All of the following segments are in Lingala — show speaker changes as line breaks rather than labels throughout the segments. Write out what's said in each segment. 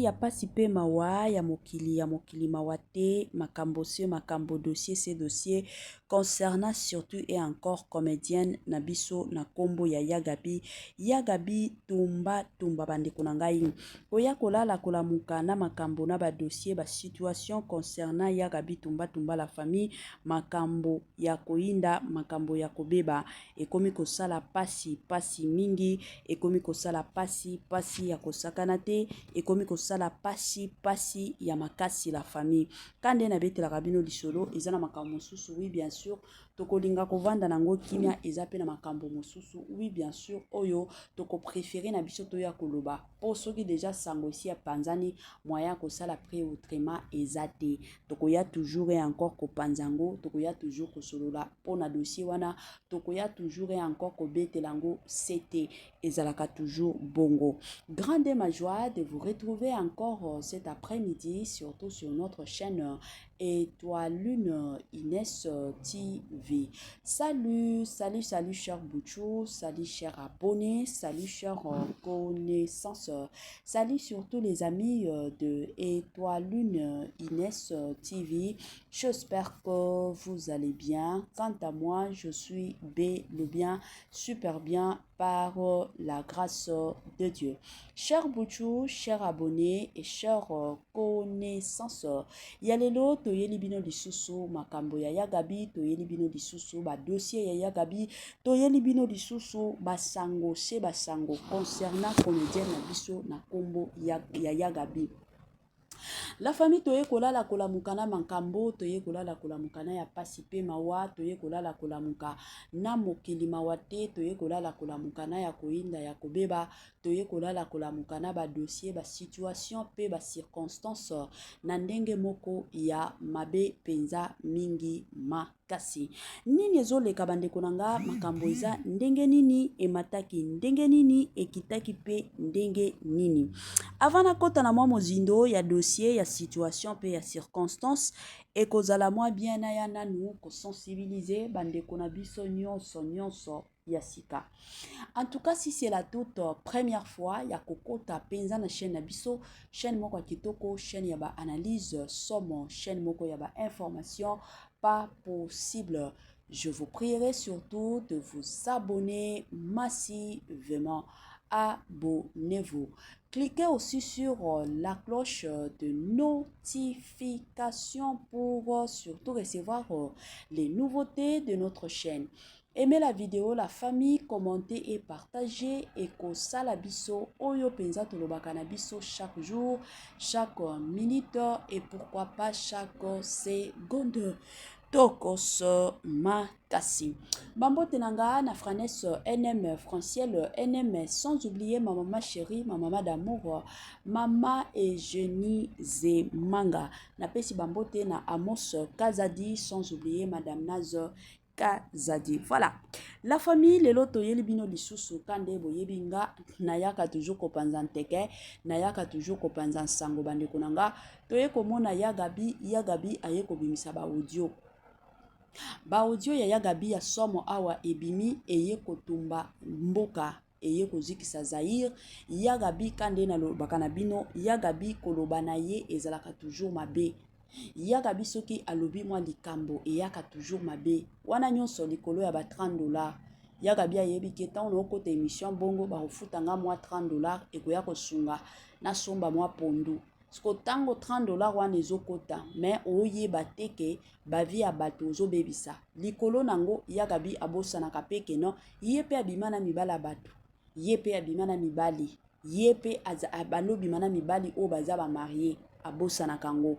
ya pasi pe mawa ya mokili mawa te makambo dossier c'est dossier concernant surtout et encore comédienne na biso na kombo ya Yagabi tumba bandeko na ngai oya kolala kolamuka na makambo na ba dossier ba situation concernant Yagabi tumba la famille makambo ya koinda makambo ya kobeba ekomi kosala pasi mingi ekomi kosala pasi ya kosakana te ekomi kosala pasi ya makasi la famille kande na bete la rabino lisolo ezana makambo mosusu oui bien sûr tokolinga kovanda nango kimia eza pe na makambo mosusu oui bien sûr oyo toko préféré na biso to ya koloba po soki déjà sango ici ya panzani moyen kosala pré-outrement ezate toko ya toujours et encore ko panzango toko ya toujours ko solola po na dossier wana toko ya toujours et encore ko betelango c'était ezalaka toujours bongo. Grande ma joie de vous retrouver encore cet après-midi surtout sur notre chaîne Étoile Lune Inès TV. Salut cher Bouchou, salut cher abonné, salut cher connaissance, salut surtout les amis de Étoile Lune Inès TV. J'espère que vous allez bien. Quant à moi, je suis bien, super bien par la grâce de Dieu. Cher Bouchou, cher abonné et cher connaissance, yalelo toyeli bino lisusu makambo ya Yagabi, toyeli bino lisusu ba dossier ya Yagabi, toyeli bino lisusu basango concernant comédienne na biso na kombo ya Yagabi. La famille toye kolala kolamukana mankambo toye kolala kolamukana ya pasi pe mawa toye kolala kolamuka na mokili mawate toye kolala kolamukana ya koinda ya kobeba toye kolala kolamukana ba dossier ba situation pe ba circonstance na ndenge moko ya mabe penza mingi makasi nini ezoleka bandeko nanga makambo eza ndenge nini emataki ndenge nini ekitaki pe ndenge nini avant kota na mwa mozindo ya dossier ya situation pe ya circonstance ekozala mwa bien na ya nanu ko sensibiliser bandeko na biso nyonso ya sika. En tout cas, si c'est la toute première fois ya kokota penza na chaîne na biso, chaîne moko kitoko, chaîne ya ba analyse somme, chaîne moko ya ba information pas possible. Je vous prierai surtout de vous abonner massivement. Abonnez-vous. Cliquez aussi sur la cloche de notification pour surtout recevoir les nouveautés de notre chaîne. Aimez la vidéo, la famille, commentez et partagez. Et kosala biso, oyo penza tolobaka na biso chaque jour, chaque minute et pourquoi pas chaque seconde. Tokos makasi. Bambo tenanga na Franes NM Franciel NM sans oublier ma maman chérie, ma maman d'amour, maman Eugénie Zemanga. Na pesi bambo te na Amos Kazadi sans oublier madame Nazo Kazadi. Voilà. La famille le loto yeli bino lisusu kande boyebinga nayaka toujours kopanza nteke nayaka toujours kopanza sango bande konanga toye komona Yagabi aye kobimisa ba audio. Ba audio ya Yagabi ya somo awa ebimi eye kotumba mboka eye kozikisa Zaire Yagabi kande na lobaka na bino Yagabi koloba na ye ezalaka toujours mabe Yagabi soki alobi mwa likambo eyaka toujours mabe wana nyonso likolo ya ba $30 Yagabi ayebi ke tan no kote émission bongo ba ofutanga mwa $30 ekoya kosunga na somba mwa pondu Sko tango $30 wana ezokota mais oyeba teke bavi ya bato ozobebisa likolo nango Yagabi abosanaka peke no ye pe abima na mibala bato ye pe abima na mibali ye pe abalobi mana mibali o baza ba marié abosanaka ngo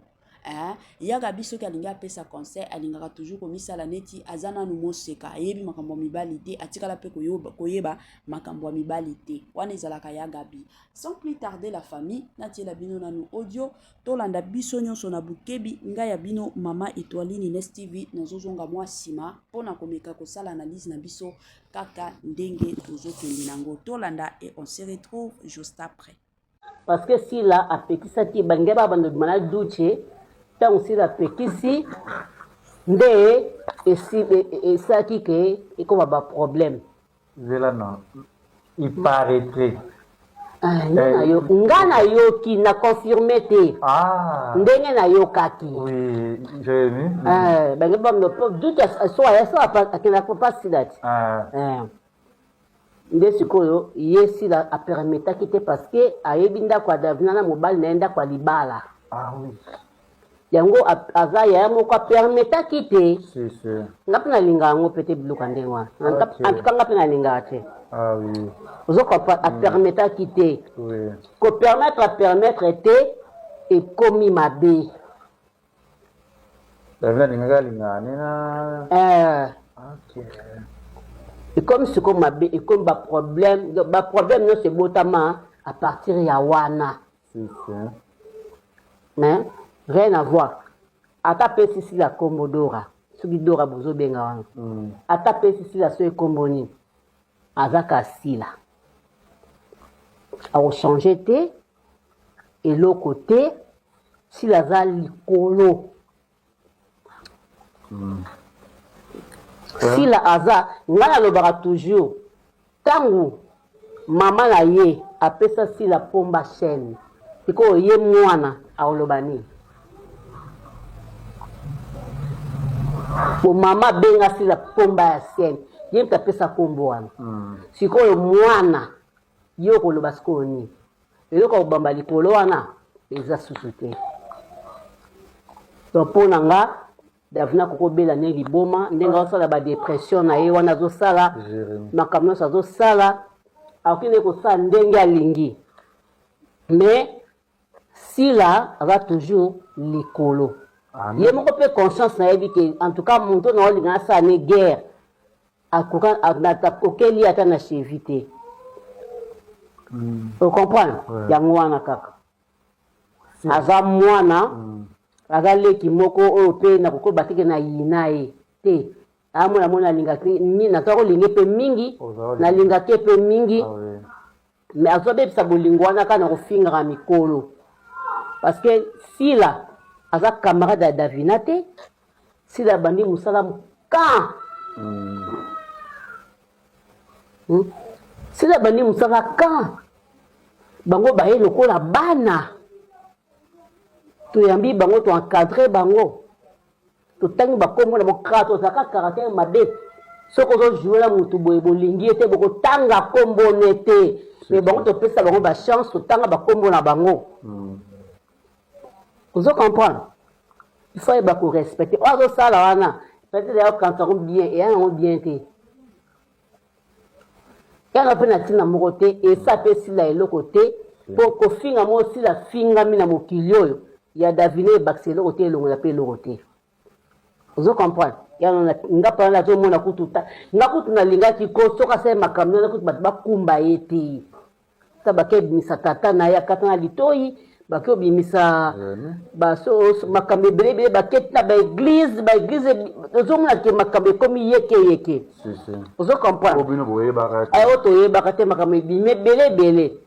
Yagabi soki alinga pesa conseil alingaka toujours komisala neti azana nu moseka yebi makambo mibali te atikala pe koyeba makambo mibali te wana ezalaka Yagabi. Sans plus tarder la famille natiela bino nanu audio tolanda biso nyonso na bukebi ngai ya bino mama Étoile Inès TV nazozonga mwa sima pona komeka kosala analyse na biso kaka ndenge tozokende nango tolanda et on se retrouve juste après.
Parce que si là apekisa ti bangeba bando mana duche tant si la pekisi nde esaki ke ekoma ba problème.
Zela non, il paraîtrait
nga na yoki na confirmé te ndenge na yokaki
oui j'ai vu
bange bamno doute so akenda pas sidati nde sikoyo ye sila apermetaki te parce que ayebi ndako ya davina na mobali na ye ndako ya libala
oui
yango aza yaya moko apermetaki te
si
nga mpe nalinga yango pete biloko ya ndenge wana antuka nga mpe nalingaka te
oui
ozokopa apermetaki te
oui
kopermettre te ekomi mabe
davina alingaka alingaka nena
ekomi sikoyo mabe ekomi baproblème nyonso ebotama à partir ya wana mais rien à voir ata mpe sisila kombo dora soki dora bozobenga wana ata mpe sisila so ekombo nini azaka sila akochange te eloko te sila aza likolo sila aza ngai nalobaka toujours ntango mama na ye apesa sila pomba chaîne sikoyo ye mwana aoloba nini po mama benga sila pomba ya chaîne ye mpe apesa kombo wana sikoyo mwana ye okoloba sikoyo nini eloko akobamba likolo wana eza susu te to mpo na nga davina kokobela ne liboma ndenge azosala badepression na ye wana azosala makambo nyonso azosala akoki nde kosala ndenge alingi mais sila aza toujours likolo ye moko mpe conscience nayebi ke en tout cas moto na olinga asala ne guerre okeli ata na chevi te ocomprendre yango wana kaka aza mwana aza leki moko oyo mpe nakokoba teke na yina ye te amona mona alingaki naza kolingi mpe mingi nalingaki mpe mingi mais azobebisa bolingo wana kaka na kofingaka mikolo parce que sila aza camarade ya davina te sila abandi mosala mokan sila abandi mosala kan bango baye lokola bana toyambi bango toencadre bango totangi bakombo na bokara tozalaka caractère mabe soki ozojoue na motu boye bolingi ete bokotanga kombo ne te mais bango topesa bango bachance totanga bakombo na bango ozo comprendre il faut yeba korespecte oyo azosala wana peut-être yaokanisa yango bien eya yango bien te yanga mpe na ntina moko te esa mpe sila eloko te mpo kofinga mo sila fingami na mokili oyo ya davine ebakisa eloko te elongola mpe eloko te ozo comprendre yango nga mpana nazomona kutu nga kutu nalingaki ko soki asali makambo na kutu bato bakumba ye te sa bake ebimisa tata na ye akata na litoyi bake obimisa makambo ebele ebele baketi na baeglise ozomona ke makambo ekomi yekeyeke ozo comprendre oyo toyebaka te makambo ebimi ebele ebele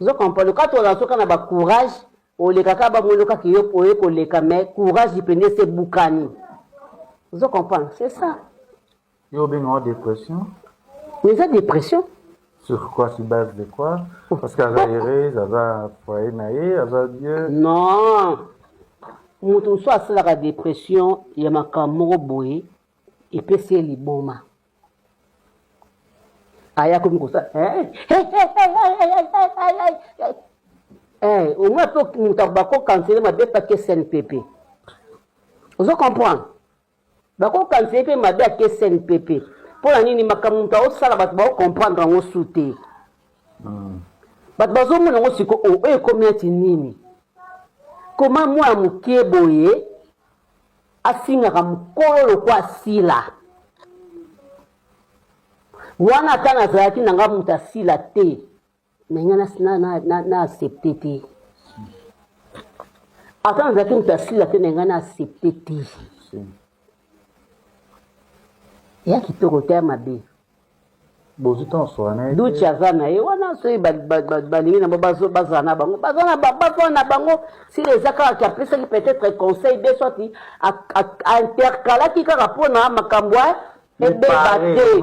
ozo comprendre kati oza soka na bacourage olekaka bamolokaki yo oye koleka mais courage ipende se bukani ozo comprendre c'est ça
yo benga en dépression
mais ça dépression
sur quoi sur base de quoi parce qu'elle a erré elle a foyer naïe elle a Dieu
non moto mosusu asalaka dépression ya makambo moko boye epesi ye liboma aya komi kosala omoi mpe moto bakokansele mabe pake snpp ozo comprendre bakokansele mpe mabe ake snpp mpo na nini makambo moto aosala bato baocomprendre yango su te bato bazomona yango siko oyo ekomi neti nini koma mwana mokie boye asingaka mokolo lokwa asila wana ata nazalaki nanga moto asila te menga na accepte te ata nazalaki moto asila te menga na accepte te ya kitoko te ya mabe duti aza na ye wana soki balingi na bango bazala na bango sili eza kaka apesaki peut-être conseil be soti interkalaki kaka mpona makambo ebeba te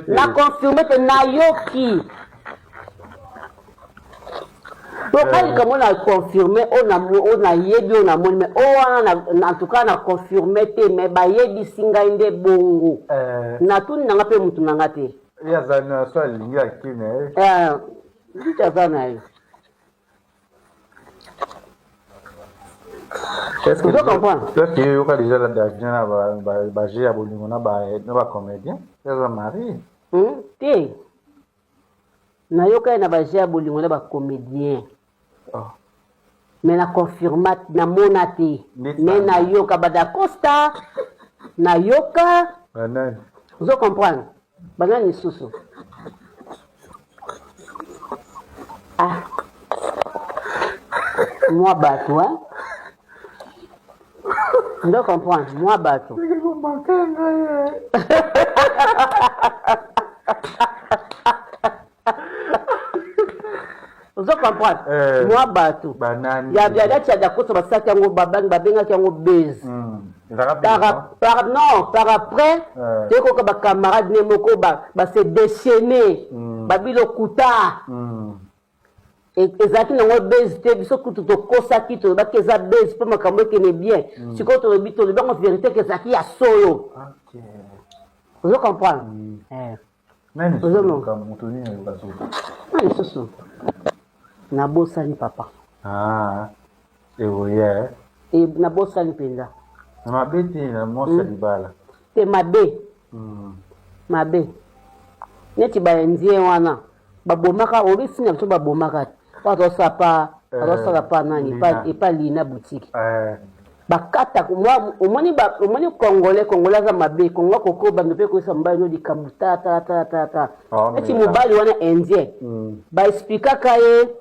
na confirme te nayoki Quand on a confirmé, on a yebi, on a moni, mais en tout cas, on a confirmé, mais bah yebi singa inde bongo. Na tout n'a pas mutu n'angate.
Il y a un seul ligne qui n'est.
Dit à ça naï.
Est-ce que
tu comprends?
Est-ce qu'il y a déjà la dernière bagé à Bolingo, ba comédien, il y a un mari.
Té. Na yoka na bagé à Bolingo, ba comédien. Mais na confirmat na monate. Mais na yoka bada costa. Na yoka. Vous comprenez? Banane susu. Ah. Moi bateau, hein? Vous comprenez? Moi bateau. Vous comprenez? Moi bateau. Il y a bien là qui a d'accord sur ça qui a un babang babang qui a un buzz. Par après, c'est que les camarades Nemoko se déchaîner, babilo kuta. Et ça qui n'a buzz, c'est ce que tu te causes qui te bat que ça buzz pour me camber qui n'est bien. Si tu te bito le banc vérité que ça qui a solo. Vous comprenez?
Mais
vous na bossa ni papa.
Et oui,
et na bossa ni penda.
Ma bête na mosa di bala.
C'est ma bé. Ma bé. Neti ba ndie wana. Babomaka obisi na to babomaka. Pas to sapa, pas nani, pas lina boutique. Bakata moi omoni congolais za mabe kongo koko ba mpe ko samba no di kamuta ta. Neti mobali wana indien. Ba explica kaye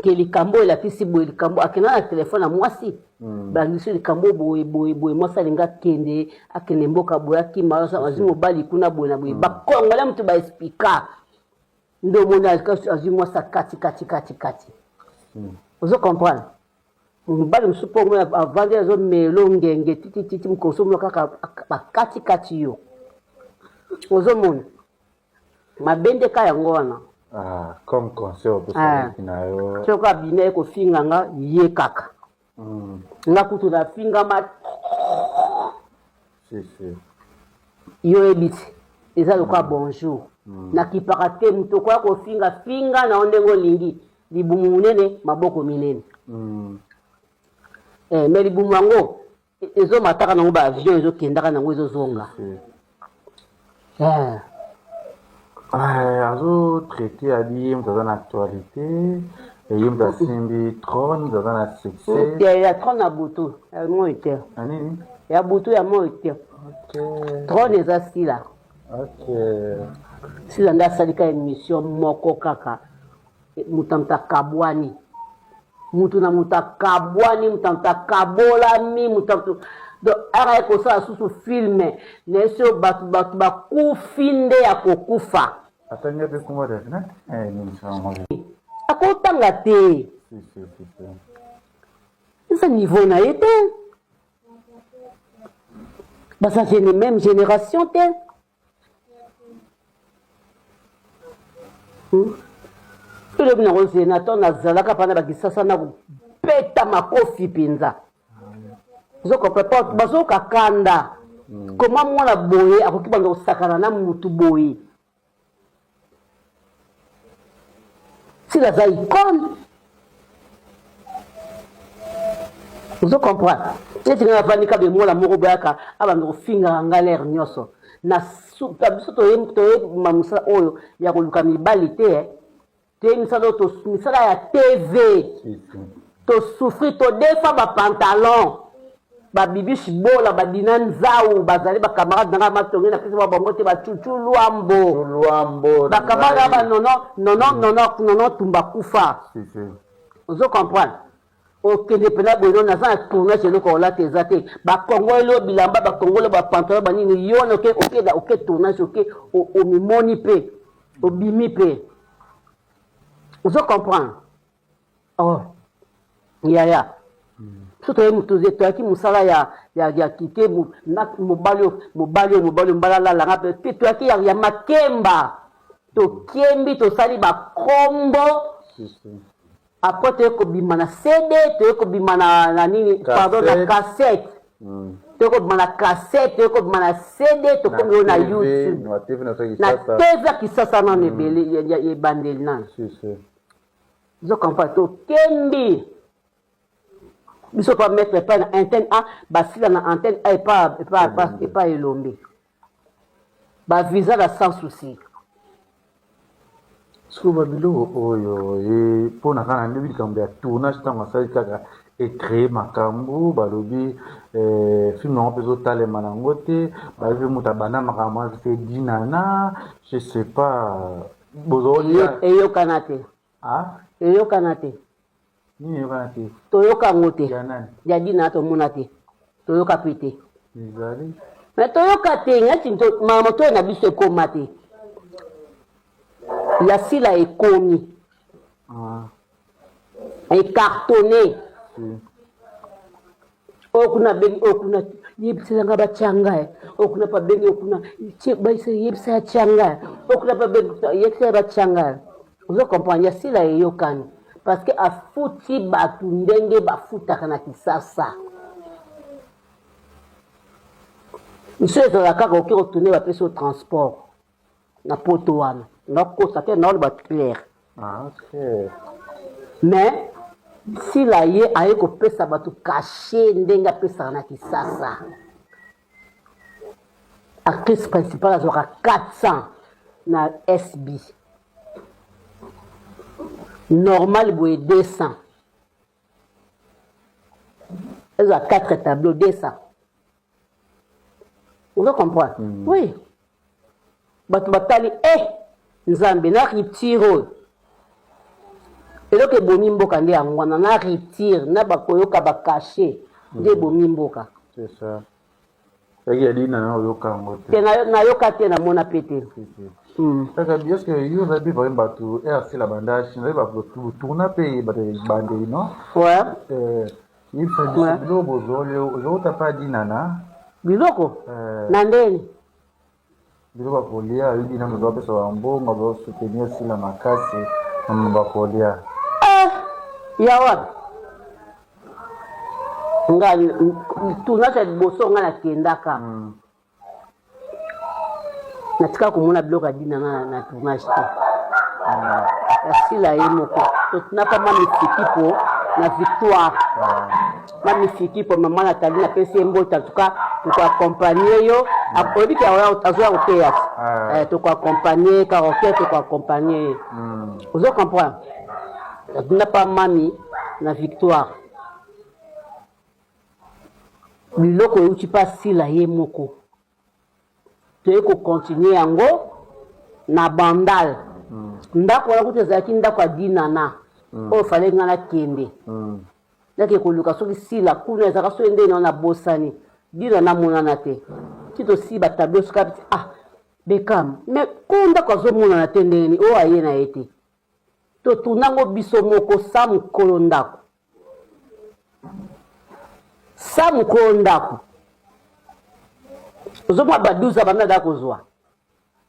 que likambo la fisi boy likambo akena na téléphone à moi si ba liso likambo boy moi ça linga kende akene mboka boya ki mara azimo bali kuna boy na boy ba kongola mtu ba explica ndo mona azimo ça kati vous comprenez mbali msupo mwa avant des hommes melongenge titi mkosomo kaka ba kati yo ozomona mabende ka yango wana.
Comme conseil pour ça qui n'a eu.
Tu as bien que finganga ye kaka. Nga kutu na finga ma.
Si.
Yo ebiti. Eza loka bonjour. Na kipakate mto kwa ko finga na ondengo lingi. Libumu munene maboko minene. Mais libumu wango ezo mataka na ba avion ezo kendaka na ezo zonga.
Azo traité à dire dans l'actualité et il a simbi trône dans la succès.
Il y a trône à Boutou, il y a mon été. Il y a Boutou, il y a mon été. Trône est assis là. Si on a salika émission moko kaka mutanta kabwani. Mutuna mutakabwani mutanta kabolami mutantu. Donc, arrête que ça sous film, n'est ce ba kufinde ya kokufa.
Attendez un peu comment dire,
Akotanga te. Ce niveau na été. Bah ça c'est la même génération te. Le bino sénateur na zalaka pana ba kisasa na peta makofi pinza. Zoko pepa bazoka kanda. Comment moi la boye akoki bando sakana na mutu boye. Si la icône. Vous comprenez? Et tu n'as pas ni kabe moi la moko boyaka abando finga ngalaire nyoso. Na biso to mamusa oyo ya koluka mibali te. Te misala to misala ya TV. To souffrir to defa ba pantalon. Ba bibi shibola ba dinanzau bazali ba camarade nga matongi na kisi ba bongote ba chuchu luambo ba camarade ba nono tumba kufa. Vous comprenez? Ok, les pénales bono na za tourner chez le kola tezate ba kongolo bilamba ba kongolo ba pantalon ba nini yo ok tournage ok o mimoni pe o bimi pe. Vous comprenez? Oh ya surtout mutuze to ki musala ya kite mobali mbala la ngape to ki ya makemba to kembi to sali ba kombo après toyei kobima na CD toyei kobima na nini pardon na cassette toyei kobima na cassette toyei kobima na CD tokomi oyo na YouTube na TV ya kisasa nano ebele ebandeli nano ozokomprendre tokembi biso mpa mettre epai na antenne a basila na antenne a epai elombe bavisa na sans souci
soki babiloko oyo mpona kaka ndebi likambo ya tournage ntango asali kaka ecrée makambo balobi film yango mpe ezotalema nango te balobi moto abanda makambo ase dinana je sais pas bozolia
eyokana te eyokana te
nini eyokana te
toyoka yango te
ya nani
ya dinana tomona te toyoka mpe te
ezali
me toyoka te ngati mamoto oyo na biso ekoma te ya sila ekomi ecartonné okuna bengi okuna yebisanga bachanga okuna pa bengi okuna yebisa ya changa okuna pa bengi yebisa bachanga ozo comprendre ya sila eyokani parce que afuti batu ndenge bafutaka na kisasa miso ezalaka kaka oki kotourne bapesi o transport na poto wana nakosa te naona baclaire mais sila ye aye kopesa bato kashe ndenge apesaka na kisasa actrice principale azwaka 400 na SB normal boye 200 ezwa 4 tableau 200 ozo comprendre oui bato batali nzambe na retire oyo eloko ebomi mboka nde yango wana na retire na bakoyoka bakashe nde ebomi mboka te nayoka te namona pe te
kaka biaske yo ozabi vraimen bato RC banda chine tourna mpe bato ebandeli non yebisa biso biloko bozouta mpe adinana
biloko na ndeni
biloko bakolia oyebi na mozo apesa bambongo bazosoutenir sila makasi na bakolia
ya wapi nga tournage ya liboso nga nakendaka natika komona biloko adina na tournage te asila ye moko totunaka mamifiki po na victoire mamifiki po mama natali napesi ye mbota tuka tokoakompagne yo oyebi ke azoya koteya tokoakompagne karoke tokoakompagne ye ozo comprendre natuna pa mami na victoire biloko euti mpa sila ye moko toye kocontinue yango na bandal ndako wana kuti ezalaki ndako ya dinana oyo fale nga nakende nake koluka soki sila kuna ezalaka so endeni wana bosani dina namonana te ti tosi batablo soki apiti bekam me ko ndako azomonana te ndeni oyo aye na ye te totunango biso moko sa mokolo ndako sa mokolo ndako ozomwa baduza bamnada kozwa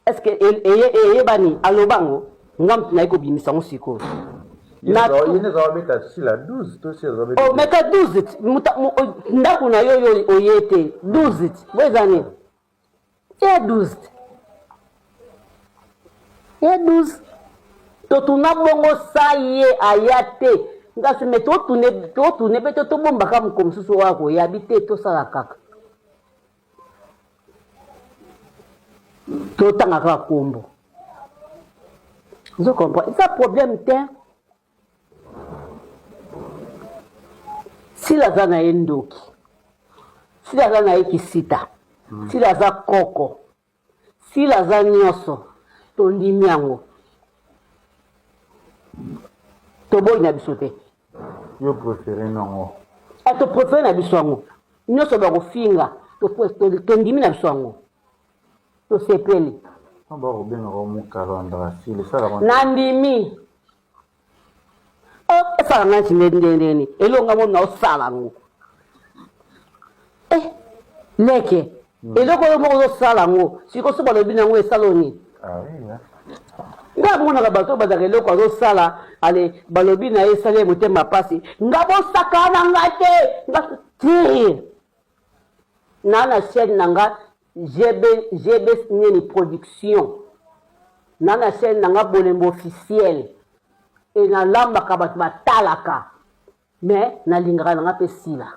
estce eyebani alobango nga mutu naye kobimisa ngo sikoyo meka 12 ndako na yo oye te 12 boezani ye 12 totuna bongo sa ye aya te ngasi me totune mpe tobombaka moko mosusu oyo akoyabi te tosala kaka totanga kaka kombo ozo comprendre eza problème te sila aza na ye ndoki sila aza na ye kisita sila aza koko sila aza nyonso tondimi yango toboyi na biso te
yo préféré nango
topréféré na biso yango nyonso bakofinga tondimi na biso yango tosepeli nandimi esala nga nti ndendeni elonga mo na osala yango leke eloko oyo moko ozosala yango siko so balobi nango esala nini nga monaka bato bazaka eloko azosala ale balobi na ye esali ye motema pasi nga bosaka na nga te nga te na chaîne na nga gb nini production na chaîne na nga bolembo officiel e nalambaka bato batalaka mais nalingaka na nga mpe sila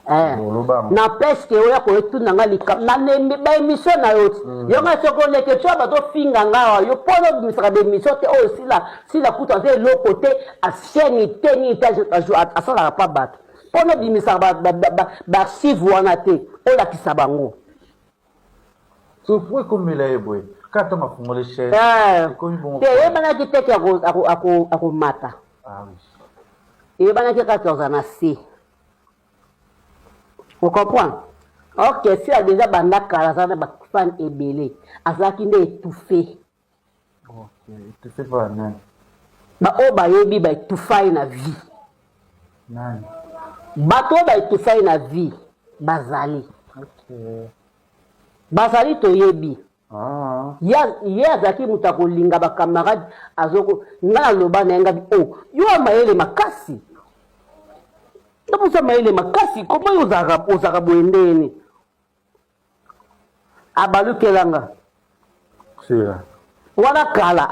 n'empêche que oya koyetuna nga baémission na yo yo nga soko leke tio bato finga nga yo mpona obimisaka baémission te oyo sila kuta aza eloko te achaîne te nini te asalaka pa bato mpona obimisaka baarchive wana te olakisa bango
sopo ekomela ye boye kata mafungole chaîne
te eyebanaki teke akomata eyebanaki kaka oza na se. Vous comprenez? Ok, si a déjà bandaka, ça n'a pas fan ébélé. Azaki nde étouffé.
Ok, étouffé par nani?
Ba o ba yebi ba étouffé na vie.
Nani?
Bato ba étouffé na vie. Bazali.
Ok.
Bazali to yebi.
Ah.
Ya azaki mutako linga ba camarade azoko ngala loba na nga oh yo mayele makasi. Ndapho samayele makasi koma uzaka boendeni abalukelanga
sira
wala kala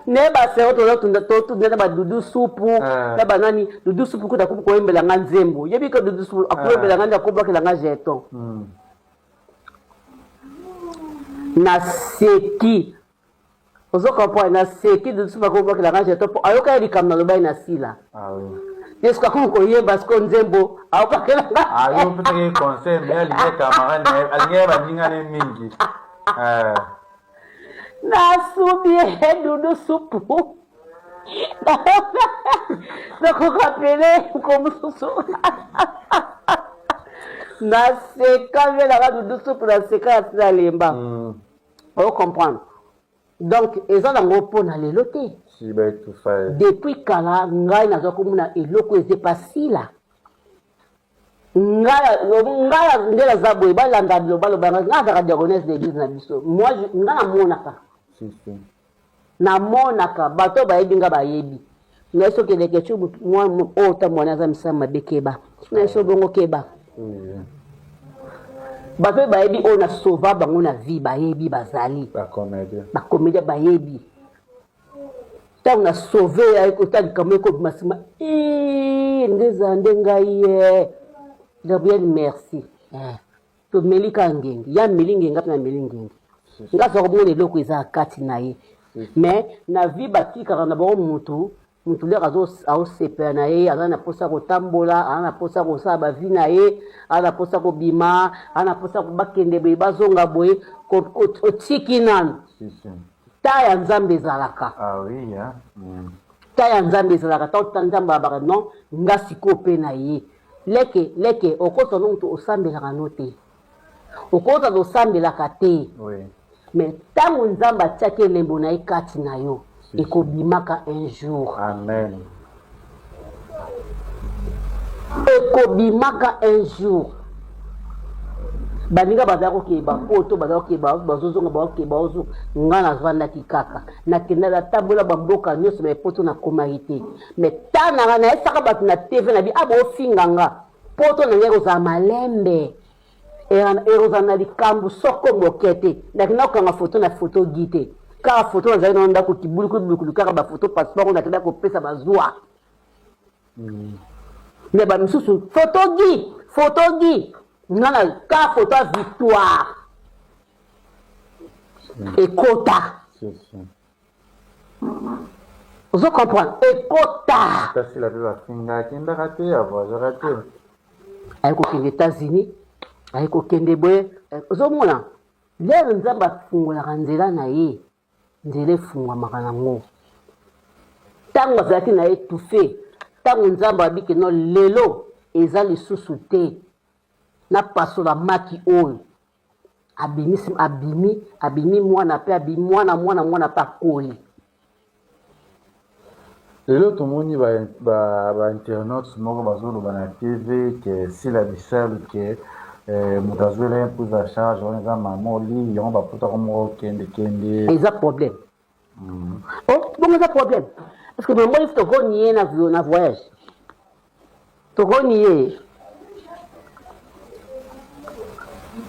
ne ba se oto tunda ba dudu supu na banani dudu supu kuta ko embela nga nzembo yebi ka dudu supu akoembela nga ndakoba kela nga jeton na seki ozo comprendre na seki de suba ko bakela nga jeton po ayoka yeli kamna lobai na sila est-ce que ko yeba sko nzembo ayoka kela nga
ayo peut-être conseil mais ali camarade ali ba dingane mingi
na subi dudu supu na ko kapele ko mususu na seka vela ga dudu supu na seka ya lemba on comprendre donc eza nango mpona lelo te depuis kala ngai naza komona eloko eze pasila ngai nde naza boye balanda balobanga ngai azaka diagonese de église na biso ngai namonaka bato bayebi nga bayebi ngai soki eleke ti oyo ta mwana aza misala mabe keba ngai so bongo keba bato bayebi oyo na sauva bango na vie bayebi bazali bacomédien bayebi ntango na sauve otalikamo ekobima nsima ndeza nde ngai ye gabriel merci tomeli ka ngenge ya meli ngenge mpe na meli ngenge nga soko bongo eloko eza kati na ye mais na vie batikaka na bango mutu lere aosepela na ye aza na mposa kotambola aza na mposa kosala bavi na ye aza na mposa kobima aza na mposa bakende boye bazonga boye otiki nano ta ya nzambe ezalaka ta ya nzambe ezalaka ta ota nzambe abaka non nga sikoyo mpe na ye leke okosa no moto osambelaka no te okosa tosambelaka te mais ntango nzambe atiaki elembo na ye kati na yo ekobimaka un jour
amen
ekobimaka un jour baninga bazala kokeba poto bazala kokeba bazozonga bakokeba ozo nga nazwandaki kaka nakenda natambola bamboka nyonso baepoto nakomaki te mais ta nanga nayesaka bato na tv na bi abofinga nga poto na ngai ekozala malembe ekozala na likambo soko moke te nakenda kokanga foto na foto gi te kaka foto nazali na ndako kibulukulu kaka bafoto passeport nakenda kopesa bazwa mais bamisusu foto gi ngana ka foto ya victoire ekota ozo comprendre ekota ayekokende états-unis ayekokende boye ozomona lelo nzambe afungolaka nzela na ye nzela efungwamaka nango ntango azalaki na ye tufe ntango nzambe abiki no lelo eza lisusu te napasola maki oyo abimi mwana mpe abimi mwana mpe akoli
lelo tomoni bainternaute moko bazoloba na tv ke sila bisalu ke moto azwela ye prise à charge wana eza mama oli yango baputaka moko kende
eza problème oh bongo eza problème parce que mama oli tokoni ye na voyage tokoni ye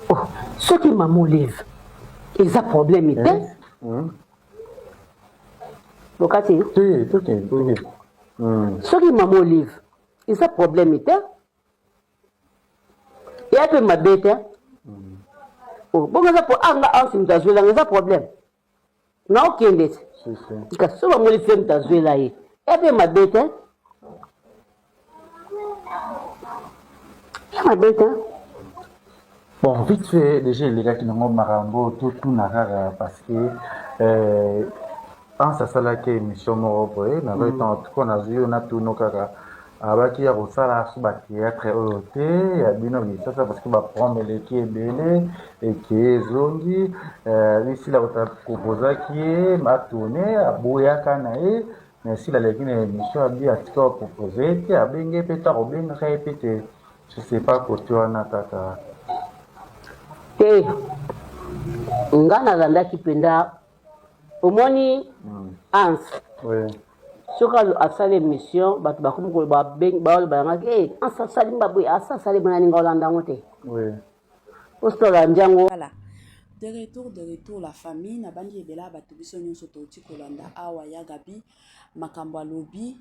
oh soki mama olive eza problème te lokati soki mama olive eza problème te ya mpe mabe te bongo eza anga ansi moto azwelanga eza problème naokende te kasi so bamoli fe moto azwela ye ya mpe mabe te ya mabe te
bon vite fait déjà elekaki nango makambo totuna kaka parce que ansa asalaki émission moko boye nazoi ntango tuko nazwi yo natuno kaka abaki ya kosala so batéâtre oyo te ya bino bisasa parce que baprome eleki ebele eke ezongi esila kopozaki ye matourne aboyaka na ye mais esila aleki na émission abi atika kopropose ye te abenge mpe ta kobengaka ye mpe te je sais pas kote wana kaka
te nga nalandaki mpenza omoni anse soki asala émission bato bakomi balobangaki anse asali mbaboye asa asali mona ninga olanda yango te ositolandi yango.
Voilà. De retour la famille na bandi ebela bato biso nyonso touti kolanda awa ya Gabi makambo alobi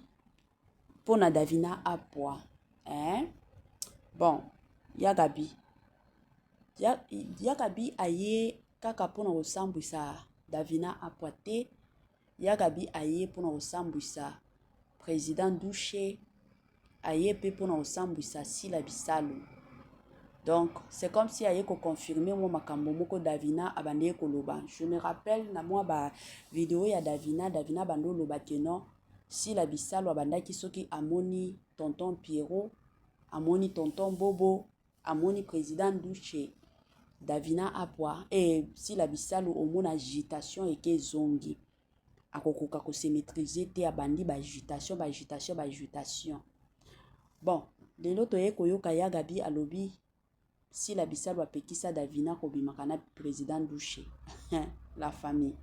mpona Davina apwa bon ya Gabi aye kaka mpona kosambwisa Davina apwa te ya Gabi aye mpona kosambwisa président Douche aye mpe mpona kosambwisa Sila Bisalo. Donc, c'est comme si aye ko confirmer moi makambo moko Davina abandeye koloba. Je me rappelle na moi ba vidéo ya Davina bando loba ke non Sila Bisalo abandaki soki amoni tonton Pierrot, amoni tonton Bobo, amoni président Douche Davina apwa et Sila Bisalo omona agitation eke zongi. Akokoka ko se maîtriser te abandi ba agitation. Bon, lelo toye koyoka ya Gabi alobi Sila Bisalo apekisa Davina kobimaka na président Douche la famille.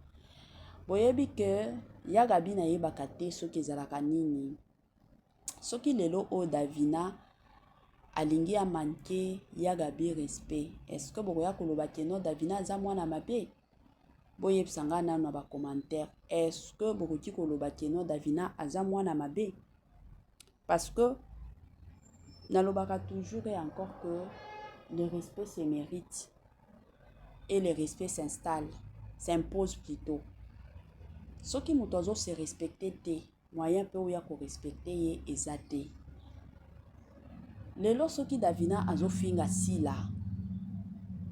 Boyebi ke ya Gabi na yebaka te soki ezalaka nini. Soki lelo o Davina alingi amanke ya Gabi respect. Est-ce que bokoya koloba ke non Davina aza mwana mabe? Boyebisa nga nanu na ba commentaire. Est-ce que bokoki koloba ke non Davina aza mwana mabe? Parce que nalobaka toujours et encore que le respect se mérite et le respect s'installe, s'impose plutôt. Ce qui nous doit se respecter, moyen peu ya ko respecter ye ezate. Lelo soki Davina azo finga Sila,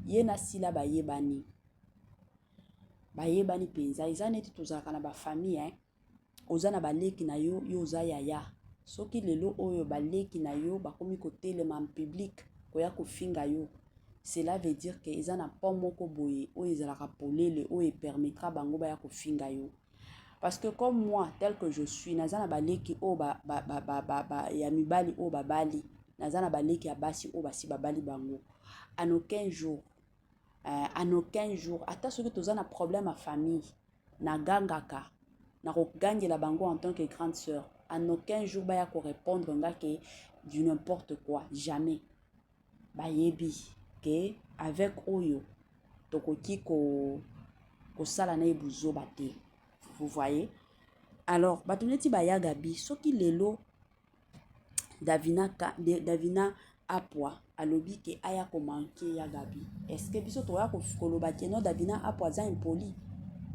ye na Sila bayebani penza eza neti tozalaka na ba famille oza na baleki na yo oza yaya. Soki lelo oyo baleki na yo bakomi kotelema en public koya kofinga yo, cela veut dire que eza na pont moko boye oyo ezalaka polele oyo permettra bango baya kofinga yo. Parce que comme moi tel que je suis naza na baleki o ya mibali o babali, naza na baleki ya basi o basi babali bango. En aucun jour ata soki toza na problème à famille na gangaka na kogangela bango en tant que grande sœur. En aucun jour baya ko répondre ngake du n'importe quoi, jamais. Bayebi ke avec oyo tokoki ko sala na ebuzo bate. Vous voyez? Alors batuneti baya Gabi soki lelo Davina apwa alobi ke aya ko manquer ya Gabi. Est-ce que biso toya ko koloba ke non Davina apwa za impoli?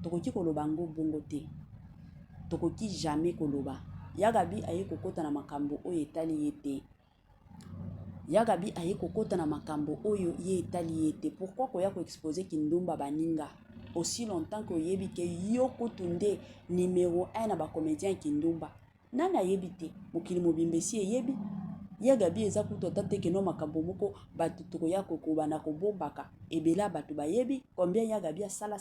Tokoki koloba ngo bongo te. Tokoki jamais koloba. Ya Gabi aye kokota na makambo oyo etali yete. Ya Gabi aye kokota na makambo oyo ye etali yete. Pourquoi koya ko exposer kindumba baninga? Aussi longtemps que yebi ke yo kutunde numéro 1 na ba comédien kindumba. Nana yebi te. Mokili mobimbesi yebi. Ya Gabi eza kuto tate ke no makambo moko batu tokoya kokoba na kobombaka. Ebela batu bayebi combien ya Gabi sala.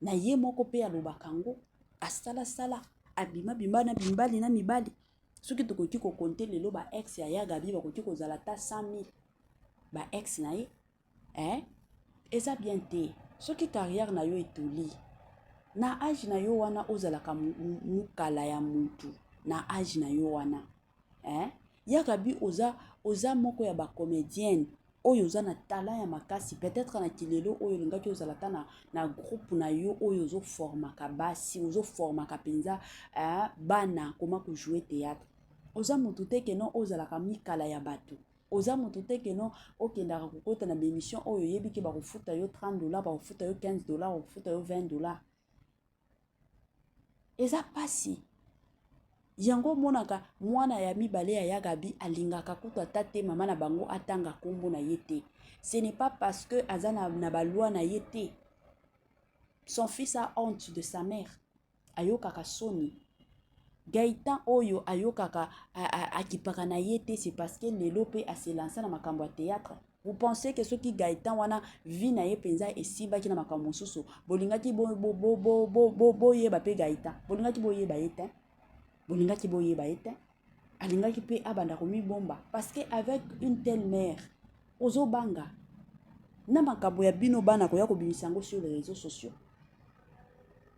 Na ye moko pe alobaka ngo asala. Abima bimbana bimbali na mibali. Soki tokoki ko compter lelo ba ex ya Gabi bakoki kozala ta 100 000. ba ex na ye eza bien te soki carrière na yo etoli na age na yo wana ozalaka mukala ya mutu na age na yo wana Yagabi oza moko ya ba comédienne oyo oza na talent ya makasi peut-être na kilelo oyo lingaki ozalata na groupe na yo oyo ozo formaka basi ozo formaka penza bana koma ko jouer théâtre oza mutu te ke non ozalaka mikala ya bato oza mutu te ke non okendaka kokota na bémission oyo yebi ke bakofuta yo $30 bakofuta yo $15 bakofuta yo $20 eza pasi yango monaka mwana ya mibale ya Yagabi alingaka kutu atate mama na bango atanga kombo na yete. Ce n'est pas parce que azana na balwa na yete. Son fils a honte de sa mère. Ayokaka soni. Gaëtan oyo ayokaka akipaka na yete c'est parce que lelo pe a se lancer na makambo ya théâtre. Vous pensez que ceux qui Gaëtan wana vi na ye penza esiba ki na makambo mosusu bolingaki bo yeba pe Gaëtan. Bolingaki bo yeba yete. Bolingaki boyeba ete alingaki pe abanda komi bomba parce que avec une telle mère ozo banga na makambo ya bino bana ko ya kobimisa ngo sur les réseaux sociaux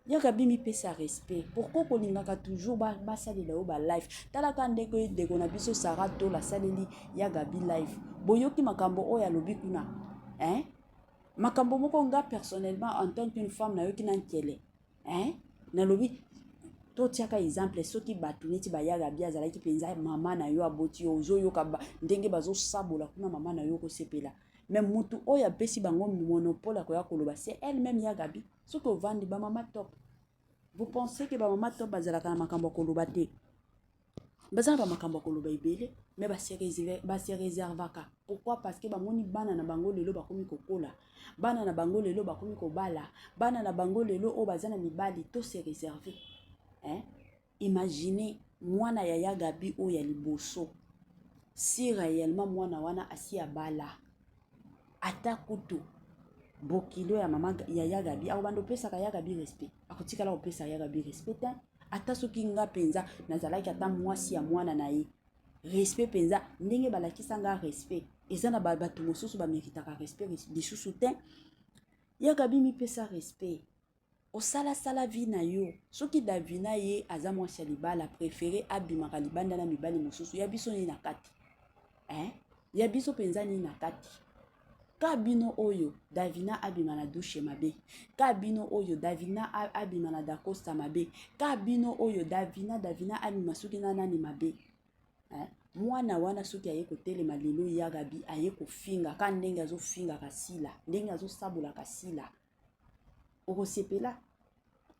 Yagabi mi pesa respect pourquoi kolingaka toujours ba salela o ba live talaka ndeko deko na biso sarato la saleli Yagabi live boyoki makambo oya lobi kuna makambo moko nga personnellement en tant qu'une femme na yoki na nkele na lobi to tiaka exemple soki batu neti ba Yagabi azalaki penza mama na yo aboti ozo yoka ndenge bazo sabola kuna mama na yo ko sepela même mutu oya pesi bango monopole ko ya koloba c'est elle-même Yagabi soki ovandi ba mama top vous pensez que ba mama top bazalaka na makambo koloba te bazana ba makambo koloba ibele mais ba se réservaka pourquoi parce que ba moni bana na bango lelo bakomi kokola bana na bango lelo bakomi kobala bana na bango lelo o bazana mibali to se réserver Imaginez mwana ya Yagabi o ya liboso si réellement mwana wana asi ya bala ata kutu bokilo ya mama ya Yagabi au bando pesa ka Yagabi respect akotikala opesa Yagabi respect ata soki nga penza nazalaki ata mwasi ya mwana na ye respect penza ndenge balakisa nga respect eza na bato mosusu bameritaka respect lisusu te Yagabi mi pesa respect osala sala vi na yo soki davina ye aza mwasi ya libala préféré abimaka libanda na mibali mosusu ya biso ni na kati ya biso penza ni na kati ka bino oyo davina abima na douche mabe ka bino oyo davina abima na dacosta mabe ka bino oyo davina abima soki na nani mabe mwana wana soki aye kotelema lelo Yagabi aye kofinga ka ndenge azofinga kasila ndenge azosabola kasila okosepela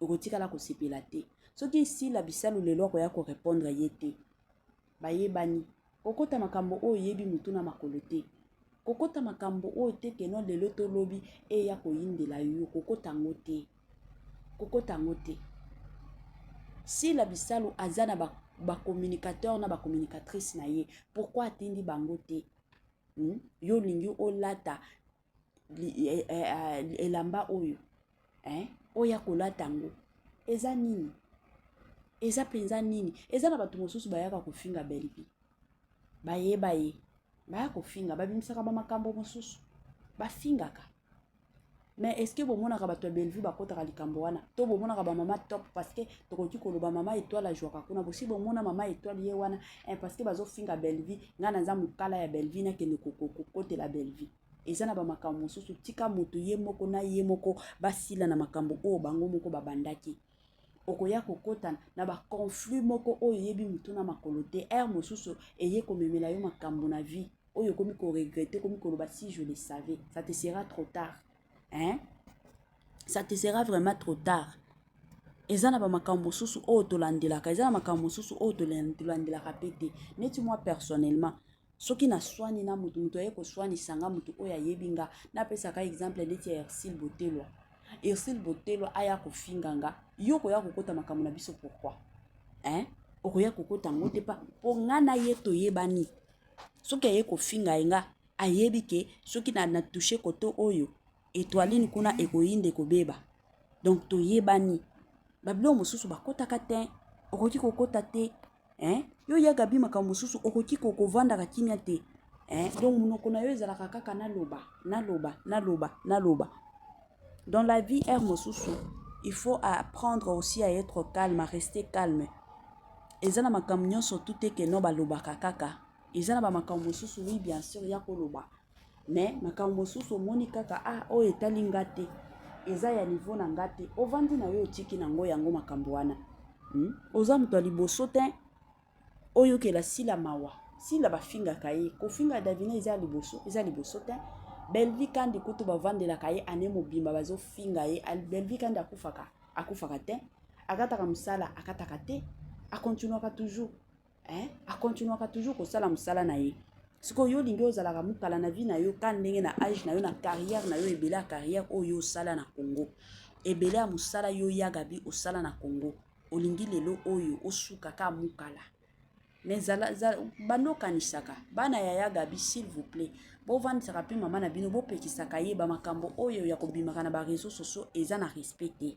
okotikala kosepela te soki sila bisalu lelo akoya ko répondre yete bayebani kokota makambo oyo yebi mutu na makolo te kokota makambo oyo te keno lelo to lobi eya koyindela yo kokota ngote sila bisalu azana ba communicateur na ba communicatrice na ye pourquoi atindi bango te yo lingi olata elamba oyo oya kolata ngo eza nini eza penza nini eza na bato mosusu bayaka kofinga belvi bayeba ye baya kofinga babimisaka ba makambo mosusu bafingaka mais est-ce que bomonaka bato ya belvi bakotaka likambo wana to bomonaka ba mama top parce que tokoki koloba mama étoile ajwaka kuna bosi bomona mama étoile ye wana parce que bazofinga belvi nga na nza mokala ya belvi nakende kokotela belvi eza na ba makambo mosusu tika moto ye moko na ye moko basila na makambo oyo bango moko babandaki okoya kokota na ba conflit moko oyo yebi mutu na makolo te mosusu eye komemela yo makambo na vie oyo komi ko regretter komi koloba si je le savais ça te sera trop tard ça te sera vraiment trop tard eza na ba makambo mosusu oyo tolandelaka eza na makambo mosusu oyo tolandelaka pete neti moi personnellement soki na swani na mutu aye ko swani sanga mutu oya yebinga na pesa ka exemple neti ya Ersil Botelwa aya ko finganga yoko ya kokota makambo na biso pourquoi okoya kokota ngote pa po ngana ye to yebani soki aye ko finga nga ayebi ke soki na toucher koto oyo étoiline kuna ekoyinde kobeba donc to yebani babilo mosusu bakotaka te okoki kokota te yo Yagabi makambo mosusu okoki kokovanda ka kimia te Donc monoko na yo ezalaka kaka naloba. Dans la vie mosusu, il faut apprendre aussi à être calme, à rester calme. Ezana makambo nyonso tout te ke no balobaka kaka. Ezana ba makambo mosusu, oui bien sûr ya koloba. Mais makambo mosusu omoni kaka o etali ngate. Eza ya niveau na ngate. Ovandi na yo otiki nango yango makambo wana. Oza muto ya liboso te oyo ke la sila mawa. Sila bafinga kaye. Kofinga davina eza liboso te. Belvi kandi kutu bavandela kaye ane mobimba bazo finga ye. Belvi kandi akufaka te. Akataka musala akataka te. Akontinuaka toujours. Akontinuaka toujours kosala musala na ye. Siko yo lingi ozalaka mukala na vie na yo ka ndenge na âge na yo na carrière na yo ebele ya carrière oyo osala na Congo. Ebele ya musala yo yagabi osala na Congo. Olingi lelo oyo osuka ka mukala. Mais bano kanisaka bana ya yagabi s'il vous plaît. Bo vandisaka pe mama na bino bo pekisaka ye ba makambo oyo ya kobimaka na ba réseaux sociaux eza na respecté.